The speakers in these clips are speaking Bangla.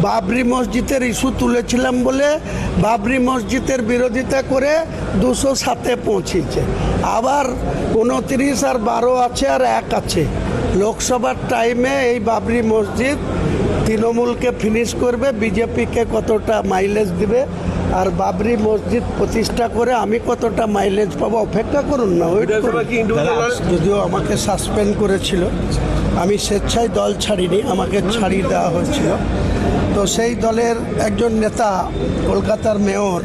বাবরি মসজিদের ইস্যু তুলেছিলাম বলে বাবরি মসজিদের বিরোধিতা করে 207-এ পৌঁছেছে। আবার 29 আর 12 আছে আর 1 আছে। লোকসভার টাইমে এই বাবরি মসজিদ তৃণমূলকে ফিনিশ করবে, বিজেপিকে কতটা মাইলেজ দিবে, আর বাবরি মসজিদ প্রতিষ্ঠা করে আমি কতটা মাইলেজ পাবো অপেক্ষা করুন না। যদিও আমাকে সাসপেন্ড করেছিল, আমি স্বেচ্ছায় দল ছাড়িনি, আমাকে ছাড়িয়ে দেওয়া হয়েছিল। তো সেই দলের একজন নেতা, কলকাতার মেয়র,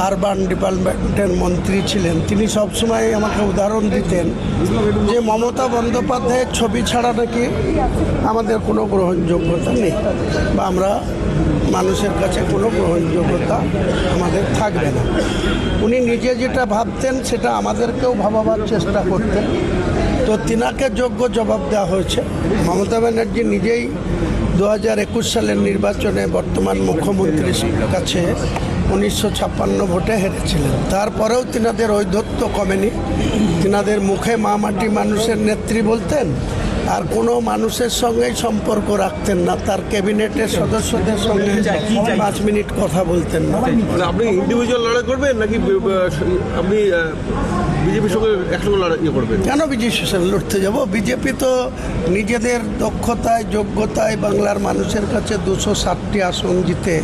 আরবান ডিপার্টমেন্টের মন্ত্রী ছিলেন, তিনি সবসময় আমাকে উদাহরণ দিতেন যে মমতা বন্দ্যোপাধ্যায়ের ছবি ছাড়া নাকি আমাদের কোনো গ্রহণযোগ্যতা নেই, বা আমরা মানুষের কাছে কোনো গ্রহণযোগ্যতা আমাদের থাকবে না। উনি নিজে যেটা ভাবতেন সেটা আমাদেরকেও ভাবাবার চেষ্টা করতেন। তো তিনাকে যোগ্য জবাব দেওয়া হয়েছে। মমতা ব্যানার্জি নিজেই 2021 সালের নির্বাচনে বর্তমান মুখ্যমন্ত্রীর কাছে 1956 ভোটে হেরেছিলেন। তারপরেও তিনাদের ঔদ্ধত্য কমেনি। তিনাদের মুখে মা মাটি মানুষের নেত্রী বলতেন, আর কোনো মানুষের সঙ্গেই সম্পর্ক রাখতেন না। তার ক্যাবিনেটের সদস্যদের সঙ্গে 5 মিনিট কথা বলতেন না। আপনি ইন্ডিভিজুয়াল লড়াই করবেন নাকি আপনি বিজেপির সঙ্গে একসঙ্গে লড়াই করবেন? কেন বিজেপির সঙ্গে লড়তে যাব? বিজেপি তো নিজেদের দক্ষতায় যোগ্যতায় বাংলার মানুষের কাছে 260টি আসন জিতে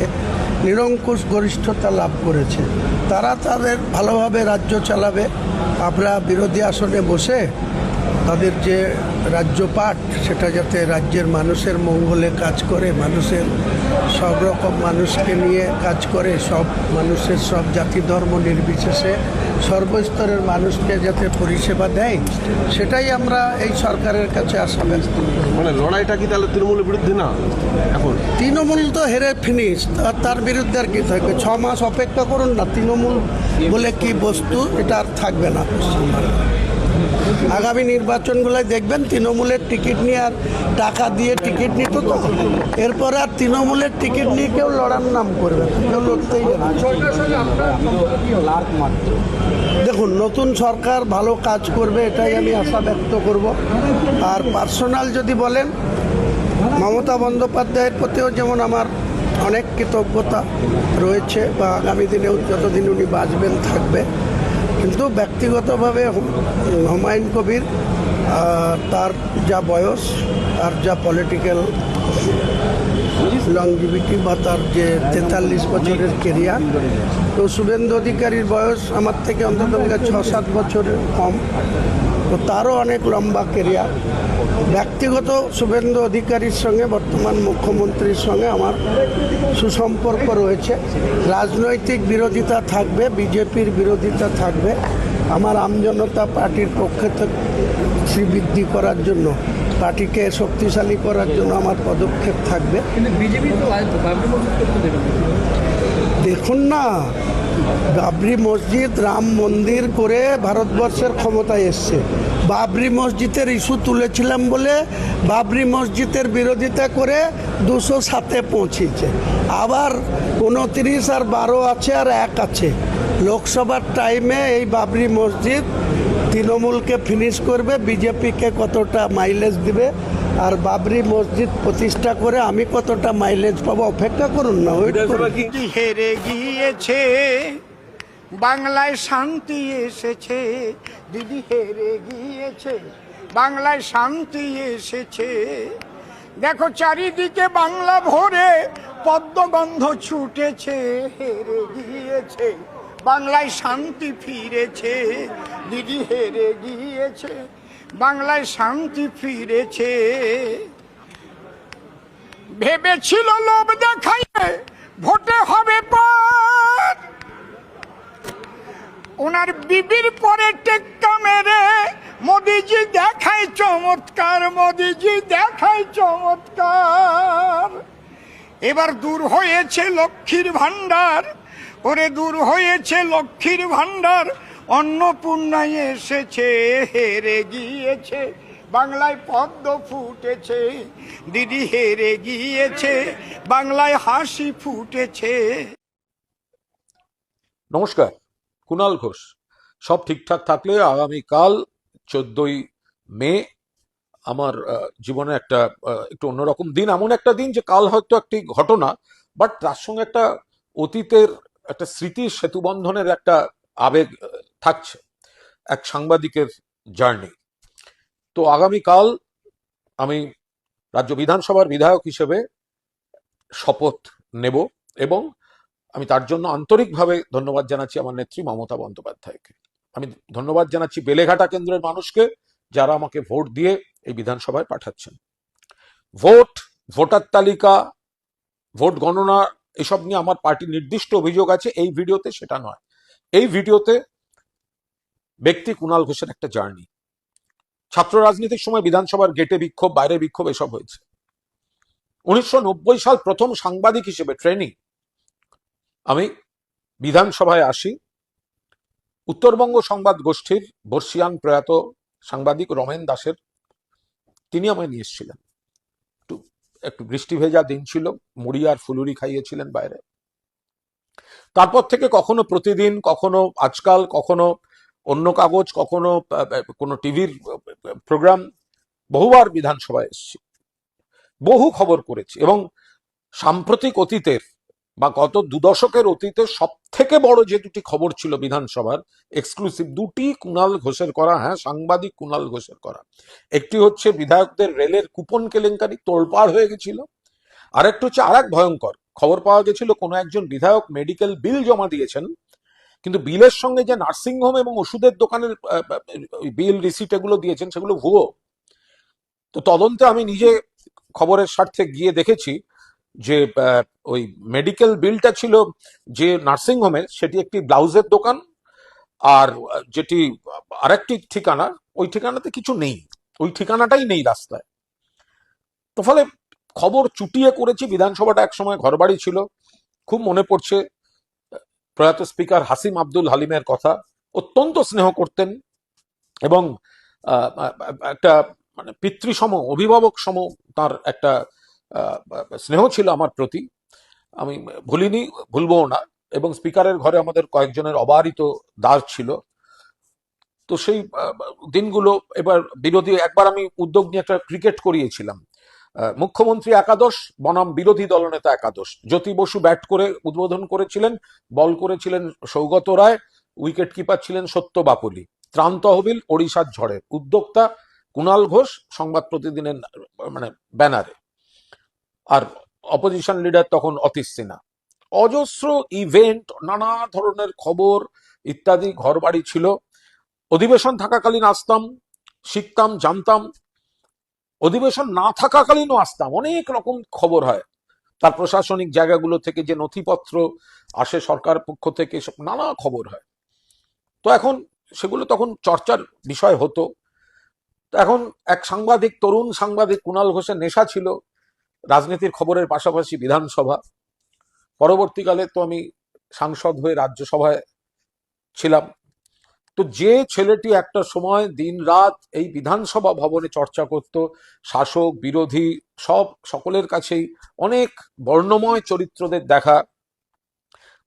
নিরঙ্কুশ গরিষ্ঠতা লাভ করেছে। তারা তাদের ভালোভাবে রাজ্য চালাবে। আমরা বিরোধী আসনে বসে তাদের যে রাজ্যপাট, সেটা যাতে রাজ্যের মানুষের মঙ্গলে কাজ করে, মানুষের সব রকম মানুষকে নিয়ে কাজ করে, সব মানুষের সব জাতি ধর্ম নির্বিশেষে সর্বস্তরের মানুষকে যাতে পরিষেবা দেয়, সেটাই আমরা এই সরকারের কাছে আশা ব্যক্ত করি। মানে লড়াইটা কি তাহলে তৃণমূলের বিরুদ্ধে না? এখন তৃণমূল তো হেরে ফিনিশ, তার বিরুদ্ধে আর কি থাকবে? 6 মাস অপেক্ষা করুন না। তৃণমূল বলে কি বস্তু এটা আর থাকবে না পশ্চিমবাংলায়। আগামী নির্বাচনগুলোয় দেখবেন তৃণমূলের টিকিট নিয়ে আর টাকা দিয়ে টিকিট নিত, তো এরপর আর তৃণমূলের টিকিট নিয়ে কেউ লড়ার নাম করবে, কেউ লড়তেই যাবে। দেখুন, নতুন সরকার ভালো কাজ করবে, এটাই আমি আশা ব্যক্ত করব। আর পার্সোনাল যদি বলেন, মমতা বন্দ্যোপাধ্যায়ের প্রতিও যেমন আমার অনেক কৃতজ্ঞতা রয়েছে, বা আগামী দিনেও যতদিন উনি বাঁচবেন থাকবে। কিন্তু ব্যক্তিগতভাবে হুমায়ুন কবির, তার যা বয়স, তার যা পলিটিক্যাল লংজিভিটি, বা তার যে 43 বছরের কেরিয়ার, তো শুভেন্দু অধিকারীর বয়স আমার থেকে অন্তত 6-7 বছরের কম, তো তারও অনেক লম্বা কেরিয়ার। ব্যক্তিগত শুভেন্দু অধিকারীর সঙ্গে বর্তমান মুখ্যমন্ত্রীর সঙ্গে আমার সুসম্পর্ক রয়েছে। রাজনৈতিক বিরোধিতা থাকবে, বিজেপির বিরোধিতা থাকবে। আমার আমজনতা পার্টির পক্ষে থেকে শ্রীবৃদ্ধি করার জন্য, পার্টিকে শক্তিশালী করার জন্য আমার পদক্ষেপ থাকবে। দেখুন না, বাবরি মসজিদ রাম মন্দির করে ভারতবর্ষের ক্ষমতায় এসছে। বাবরি মসজিদের ইস্যু তুলেছিলাম বলে বাবরি মসজিদের বিরোধিতা করে 207-এ পৌঁছেছে। আবার 29 আর 12 আছে আর 1 আছে। লোকসভার টাইমে এই বাবরি মসজিদ তৃণমূলকে ফিনিশ করবে, বিজেপিকে কতটা মাইলেজ দিবে, আর বাবরি মসজিদ প্রতিষ্ঠা করে আমি কতটা মাইলেজ পাবো অপেক্ষা করুন না। হেরে গিয়েছে, বাংলায় শান্তি এসেছে। দিদি হেরে গিয়েছে, বাংলায় শান্তি এসেছে। দেখো চারিদিকে বাংলা ভরে পদ্মগন্ধ ছুটেছে। হেরে গিয়েছে, বাংলায় শান্তি ফিরেছে। দিদি হেরে গিয়েছে, বাংলায় শান্তি ফিরেছে। ভেবেছিল লোভ দেখাইয়ে ভোটে হবে পার, ওনার বিবির পরে টেক্কা মেরে মোদিজি দেখায় চমৎকার, মোদিজি দেখায় চমৎকার। এবার দূর হয়েছে লক্ষ্মীর ভান্ডার, ওরে দূর হয়েছে লক্ষ্মীর ভান্ডার। অন্নপূর্ণায় এসেছে, হেরে গিয়েছে, বাংলায় পদ্ম ফুটেছে। দিদি হেরে গিয়েছে, বাংলায় হাসি ফুটেছে। নমস্কার, কুণাল ঘোষ। সব ঠিকঠাক থাকলে আগামীকাল 14ই মে আমার জীবনে একটা একটু অন্যরকম দিন, এমন একটা দিন যে কাল হয়তো একটি ঘটনা, বাট তার সঙ্গে একটা অতীতের একটা স্মৃতির সেতুবন্ধনের একটা আবেগ থাকছে, এক সাংবাদিকের জার্নি। তো আগামীকাল আমি রাজ্য বিধানসভার বিধায়ক হিসেবে শপথ নেব, এবং আমি তার জন্য আন্তরিকভাবে ধন্যবাদ জানাচ্ছি আমার নেত্রী মমতা বন্দ্যোপাধ্যায়কে। আমি ধন্যবাদ জানাচ্ছি বেলেঘাটা কেন্দ্রের মানুষকে, যারা আমাকে ভোট দিয়ে এই বিধানসভায় পাঠাচ্ছেন। ভোট, ভোটার তালিকা, ভোট গণনা, এসব নিয়ে আমার পার্টির নির্দিষ্ট অভিযোগ আছে। এই ভিডিওতে সেটা নয়। এই ভিডিওতে ব্যক্তি কুণাল ঘোষের একটা জার্নি। ছাত্র রাজনীতির সময় বিধানসভার গেটে বিক্ষোভ, বাইরে বিক্ষোভ, এসব হয়েছে। 1990 সাল প্রথম সাংবাদিক হিসেবে ট্রেনিং আমি বিধানসভায় আসি। উত্তরবঙ্গ সংবাদ গোষ্ঠীর বর্ষিয়ান প্রয়াত সাংবাদিক রমেন দাসের, তিনি আমায় নিয়ে এসেছিলেন। একটু একটু বৃষ্টি ভেজা দিন ছিল, মুড়ি আর ফুলুরি খাইয়েছিলেন বাইরে। তারপর থেকে কখনো প্রতিদিন, কখনো আজকাল, কখনো অন্য কাগজ, কখনো কোনো টিভির প্রোগ্রাম, বহুবার বিধানসভায় এসেছি, বহু খবর করেছি। এবং সাম্প্রতিক অতীতের বা গত 2 দশকের অতীতে সব থেকে বড় যে দুটি খবর ছিল বিধানসভার এক্সক্লুসিভ, দুটি কুণাল ঘোষের করা। হ্যাঁ, সাংবাদিক কুণাল ঘোষের করা। একটি হচ্ছে বিধায়কদের রেলের কুপন কেলেঙ্কারি, তোলপাড় হয়ে গেছিল। আরেকটা হচ্ছে আরেক ভয়ঙ্কর খবর পাওয়া গেছিল, কোনো একজন বিধায়ক মেডিকেল বিল জমা দিয়েছেন, কিন্তু বিলের সঙ্গে যে নার্সিংহোম এবং ওষুধের দোকানের বিল রিসিট এগুলো দিয়েছেন, সেগুলো ভুয়ো। তো তদন্তে আমি নিজে খবরের স্বার্থে গিয়ে দেখেছি যে ওই মেডিকেল বিলটা ছিল যে নার্সিং হোমের, সেটি একটি ব্লাউজের দোকান, আর যেটি আরেকটি ঠিকানা, ওই ঠিকানাতে কিছু নেই, ওই ঠিকানাটাই নেই রাস্তায়। তো ফলে খবর চুটিয়ে করেছি। বিধানসভাটা একসময় ঘরবাড়ি ছিল। খুব মনে পড়ছে প্রয়াত স্পিকার হাসিম আব্দুল হালিমের কথা। অত্যন্ত স্নেহ করতেন এবং একটা মানে পিতৃসম, অভিভাবক সম তার একটা স্নেহ ছিল আমার প্রতি। আমি ভুলিনি, ভুলবো না। এবং স্পিকারের ঘরে আমাদের কয়েকজনের অবারিত দাস ছিল। তো সেই দিনগুলো, এবার বিরোধী, একবার আমি উদ্যোগ নিয়ে একটা ক্রিকেট করিয়েছিলাম। মুখ্যমন্ত্রী একাদশ বনাম বিরোধী দলনেতা একাদশ। জ্যোতি বসু ব্যাট করে উদ্বোধন করেছিলেন, বল করেছিলেন সৌগত রায়, উইকেট কিপার ছিলেন সত্য বাপুলি। ত্রাণ তহবিল ওড়িশার ঝড়ের, উদ্যোক্তা কুণাল ঘোষ, সংবাদ প্রতিদিনের মানে ব্যানারে, আর অপোজিশন লিডার তখন অতীশ সিনহা। অজস্র ইভেন্ট, নানা ধরনের খবর ইত্যাদি ঘরবাড়ি ছিল। অধিবেশন থাকাকালীন আসতাম, শিখতাম, জানতাম। অধিবেশন না থাকাকালীনও আসতাম। অনেক রকম খবর হয়, তার প্রশাসনিক জায়গাগুলো থেকে যে নথিপত্র আসে সরকার পক্ষ থেকে, সব নানা খবর হয়। তো এখন সেগুলো তখন চর্চার বিষয় হতো। তো এখন এক সাংবাদিক, তরুণ সাংবাদিক কুণাল ঘোষের নেশা ছিল রাজনীতির খবরের পাশাপাশি বিধানসভা। পরবর্তীকালে তো আমি সাংসদ হয়ে রাজ্যসভায় ছিলাম। তো যে ছেলেটি একটা সময় দিন রাত এই বিধানসভা ভবনে চর্চা করত, শাসক বিরোধী সকলের কাছেই অনেক বর্ণময় চরিত্রদের দেখা,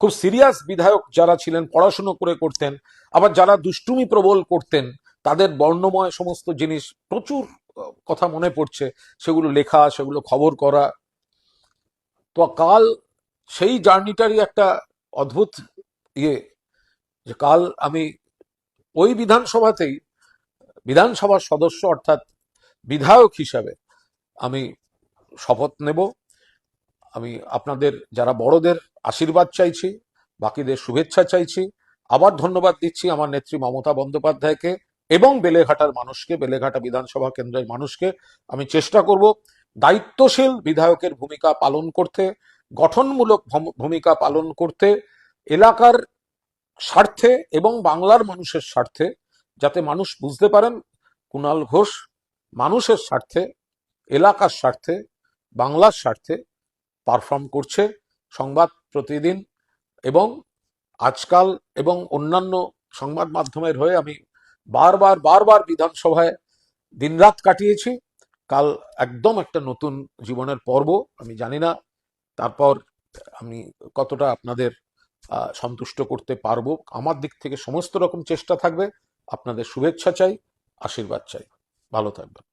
খুব সিরিয়াস বিধায়ক যারা ছিলেন, পড়াশুনো করে করতেন, আবার যারা দুষ্টুমি প্রবল করতেন, তাদের বর্ণময় সমস্ত জিনিস, প্রচুর কথা মনে পড়ছে, সেগুলো লেখা, সেগুলো খবর করা। তো কাল সেই জার্নিটারই একটা অদ্ভুত ইয়ে, যে কাল আমি ওই বিধানসভাতেই বিধানসভার সদস্য অর্থাৎ বিধায়ক হিসাবে আমি শপথ নেব। আমি আপনাদের যারা বড়দের আশীর্বাদ চাইছি, বাকিদের শুভেচ্ছা চাইছি। আবার ধন্যবাদ দিচ্ছি আমার নেত্রী মমতা বন্দ্যোপাধ্যায়কে এবং বেলেঘাটার মানুষকে, বেলেঘাটা বিধানসভা কেন্দ্রের মানুষকে। আমি চেষ্টা করব দায়িত্বশীল বিধায়কের ভূমিকা পালন করতে, গঠনমূলক ভূমিকা পালন করতে, এলাকার স্বার্থে এবং বাংলার মানুষের স্বার্থে, যাতে মানুষ বুঝতে পারেন কুণাল ঘোষ মানুষের স্বার্থে, এলাকার স্বার্থে, বাংলার স্বার্থে পারফর্ম করছে। সংবাদ প্রতিদিন এবং আজকাল এবং অন্যান্য সংবাদ মাধ্যমের হয়ে আমি বারবার বিধানসভায় দিনরাত কাটিয়েছি। কাল একদম একটা নতুন জীবনের পর্ব। আমি জানি না তারপর আমি কতটা আপনাদের সন্তুষ্ট করতে পারবো। আমার দিক থেকে সমস্ত রকম চেষ্টা থাকবে। আপনাদের শুভেচ্ছা চাই, আশীর্বাদ চাই। ভালো থাকবেন।